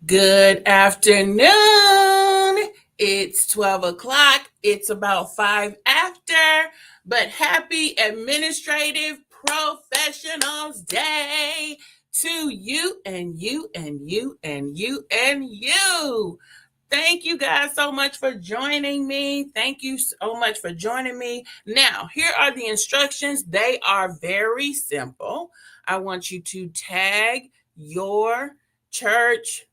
Good afternoon. It's 12 o'clock. It's about 5 after, but happy Administrative Professionals Day to you and you and you and you and you. Thank you guys so much for joining me. Thank you so much for joining me. Now, here are the instructions. They are very simple. I want you to tag your church,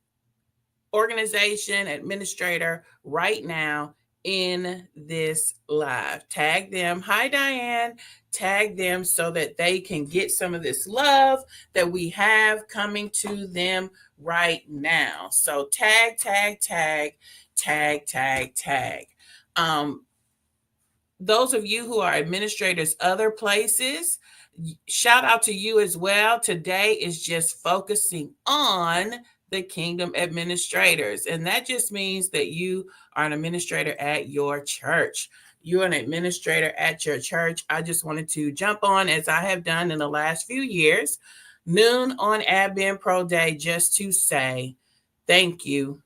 organization, administrator right now in this live. Tag them. Hi, Diane. Tag them so that they can get some of this love that we have coming to them right now. So tag, tag, tag, tag, tag, tag. Those of you who are administrators other places, shout out to you as well. Today is just focusing on the kingdom administrators. And that just means that you are an administrator at your church. You're an administrator at your church. I just wanted to jump on, as I have done in the last few years, noon on Admin Pro Day, just to say thank you,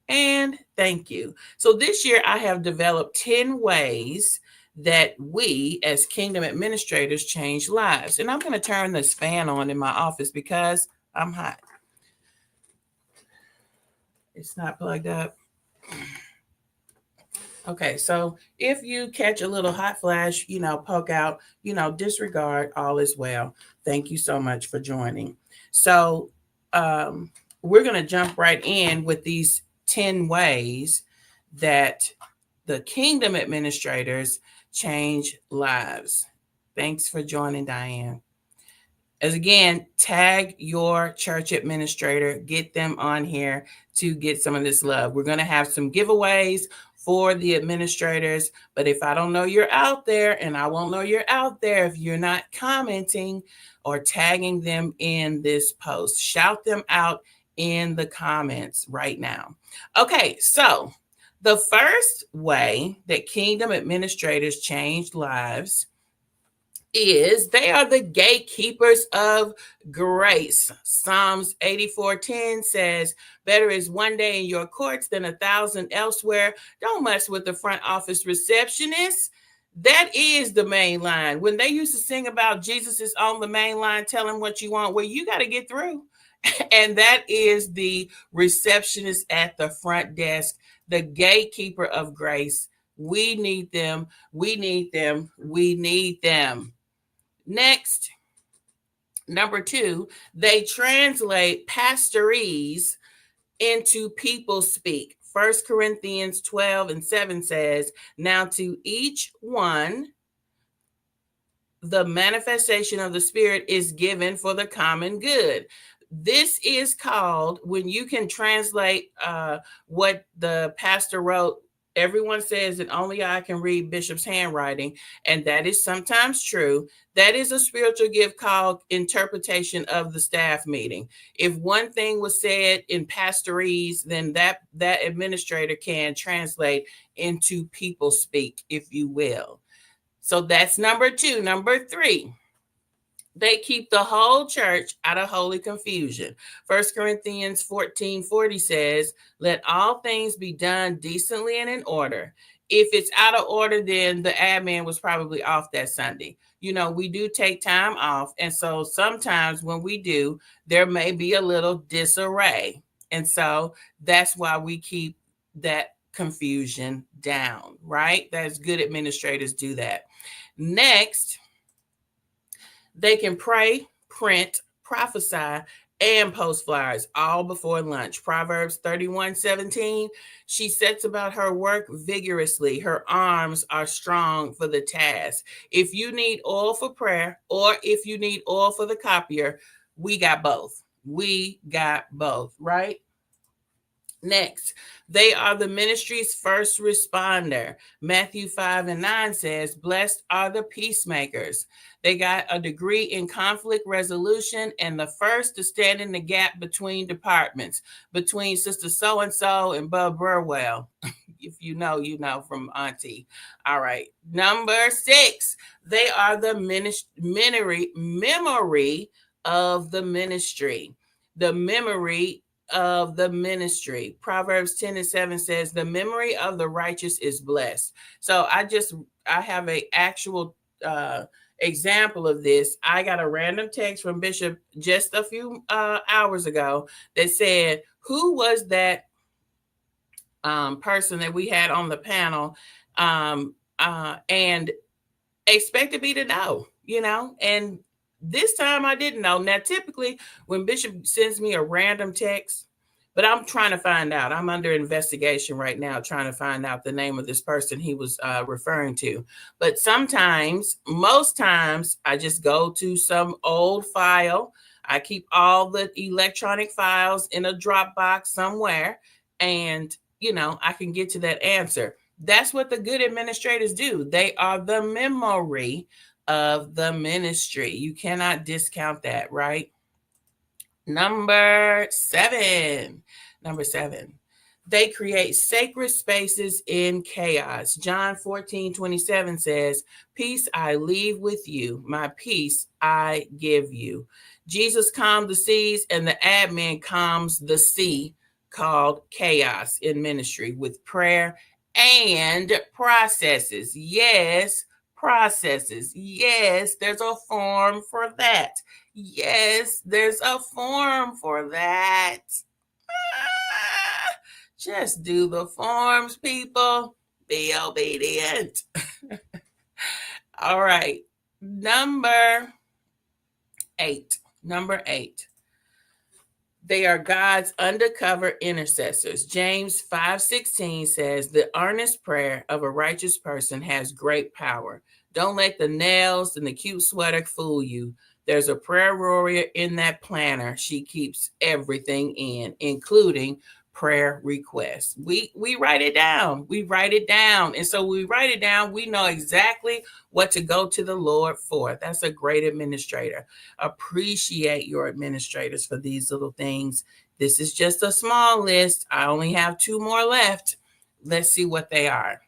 and thank you. So this year I have developed 10 ways that we as kingdom administrators change lives. And I'm going to turn this fan on in my office because I'm hot. It's not plugged up. Okay, so if you catch a little hot flash, poke out, disregard, all is well. Thank you so much for joining. So we're going to jump right in with these 10 ways that the kingdom administrators change lives. Thanks for joining, Diane. As again, tag your church administrator, get them on here to get some of this love. We're going to have some giveaways for the administrators, but if I don't know you're out there, and I won't know you're out there if you're not commenting or tagging them in this post, shout them out in the comments right now. Okay, so the first way that kingdom administrators changed lives is they are the gatekeepers of grace. Psalms 84:10 says, better is one day in your courts than 1,000 elsewhere. Don't mess with the front office receptionist. That is the main line. When they used to sing about Jesus is on the main line, tell him what you want, well, you got to get through. And that is the receptionist at the front desk, the gatekeeper of grace. We need them. We need them. We need them. Next, number 2, they translate pastorese into people speak. 1 Corinthians 12:7 says, now to each one, the manifestation of the Spirit is given for the common good. This is called, when you can translate what the pastor wrote. Everyone says that only I can read Bishop's handwriting, and that is sometimes true. That is a spiritual gift called interpretation of the staff meeting. If one thing was said in pastorese, then that administrator can translate into people speak, if you will. So that's number 2. Number 3, they keep the whole church out of holy confusion. 1 Corinthians 14:40 says, let all things be done decently and in order. If it's out of order, then the admin was probably off that Sunday. We do take time off. And so sometimes when we do, there may be a little disarray. And so that's why we keep that confusion down, right? That's good administrators do that. Next, they can pray, print, prophesy, and post flyers all before lunch. Proverbs 31:17, she sets about her work vigorously. Her arms are strong for the task. If you need oil for prayer or if you need oil for the copier, we got both. We got both, right? Next, they are the ministry's first responder. Matthew 5:9 says, blessed are the peacemakers. They got a degree in conflict resolution and the first to stand in the gap between departments, between Sister So-and-so and Bub Burwell. If you know, you know from Auntie. All right. Number 6, they are the memory of the ministry. The memory of the ministry. Proverbs 10:7 says, "The memory of the righteous is blessed." So I have a actual example of this. I got a random text from Bishop just a few hours ago that said, "Who was that person that we had on the panel?" And expected me to know, and this time I didn't know. Now, typically, when Bishop sends me a random text, but I'm trying to find out. I'm under investigation right now, trying to find out the name of this person he was referring to. But sometimes, most times, I just go to some old file. I keep all the electronic files in a Dropbox somewhere, and I can get to that answer. That's what the good administrators do. They are the memory of the ministry. You cannot discount that, right? Number seven. Number seven. They create sacred spaces in chaos. John 14:27 says, "Peace I leave with you, my peace I give you." Jesus calmed the seas, and the admin calms the sea called chaos in ministry with prayer and processes. Yes, processes. Yes, there's a form for that. Yes, there's a form for that. Just do the forms, people. Be obedient. All right. Number eight. Number eight. They are God's undercover intercessors. James 5:16 says, "The earnest prayer of a righteous person has great power." Don't let the nails and the cute sweater fool you. There's a prayer warrior in that planner. She keeps everything in, including prayer requests. We write it down. We write it down. And so we write it down. We know exactly what to go to the Lord for. That's a great administrator. Appreciate your administrators for these little things. This is just a small list. I only have two more left. Let's see what they are.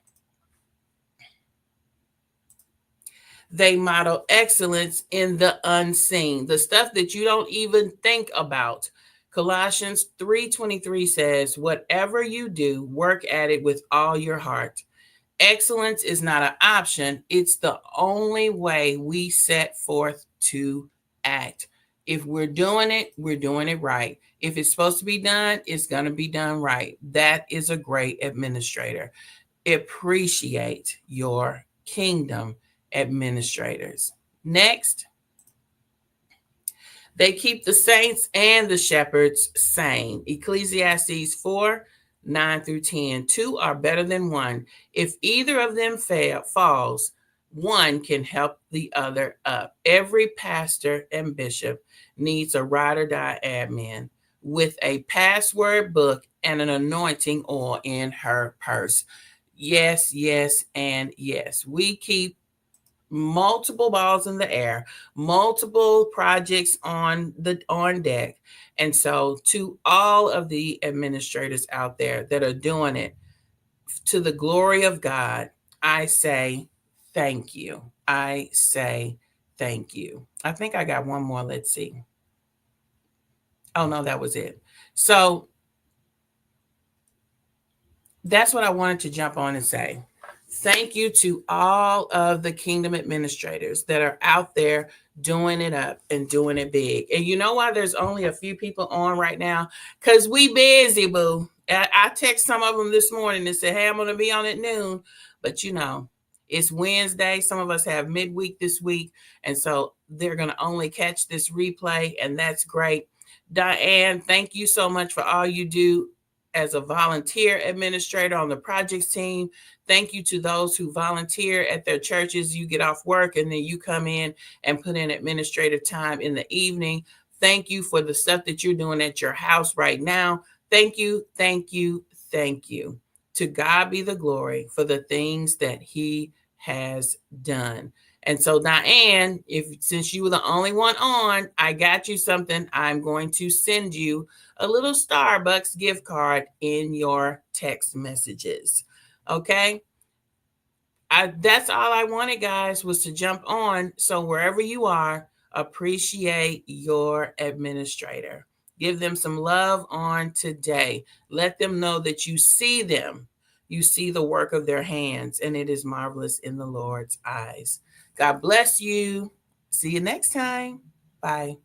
They model excellence in the unseen, the stuff that you don't even think about. Colossians 3:23 says, "Whatever you do, work at it with all your heart." Excellence is not an option. It's the only way we set forth to act. If we're doing it right. If it's supposed to be done, it's going to be done right. That is a great administrator. Appreciate your kingdom administrators. Next, they keep the saints and the shepherds sane. Ecclesiastes 4:9-10. Two are better than one. If either of them falls, one can help the other up. Every pastor and bishop needs a ride or die admin with a password book and an anointing oil in her purse. Yes, yes, and yes. We keep multiple balls in the air, multiple projects on deck. And so to all of the administrators out there that are doing it to the glory of God, I say thank you. I say thank you. I think I got one more. Let's see. Oh no, that was it. So that's what I wanted to jump on and say. Thank you to all of the kingdom administrators that are out there doing it up and doing it big. And you know why there's only a few people on right now? Because we busy, boo. I text some of them this morning and said, "Hey, I'm going to be on at noon." But it's Wednesday. Some of us have midweek this week. And so they're going to only catch this replay. And that's great. Diane, thank you so much for all you do as a volunteer administrator on the projects team. Thank you to those who volunteer at their churches. You get off work and then you come in and put in administrative time in the evening. Thank you for the stuff that you're doing at your house right now. Thank you, thank you, thank you. To God be the glory for the things that he has done. And so, Diane, since you were the only one on, I got you something. I'm going to send you a little Starbucks gift card in your text messages. Okay? That's all I wanted, guys, was to jump on. So wherever you are, appreciate your administrator. Give them some love on today. Let them know that you see them. You see the work of their hands, and it is marvelous in the Lord's eyes. God bless you. See you next time. Bye.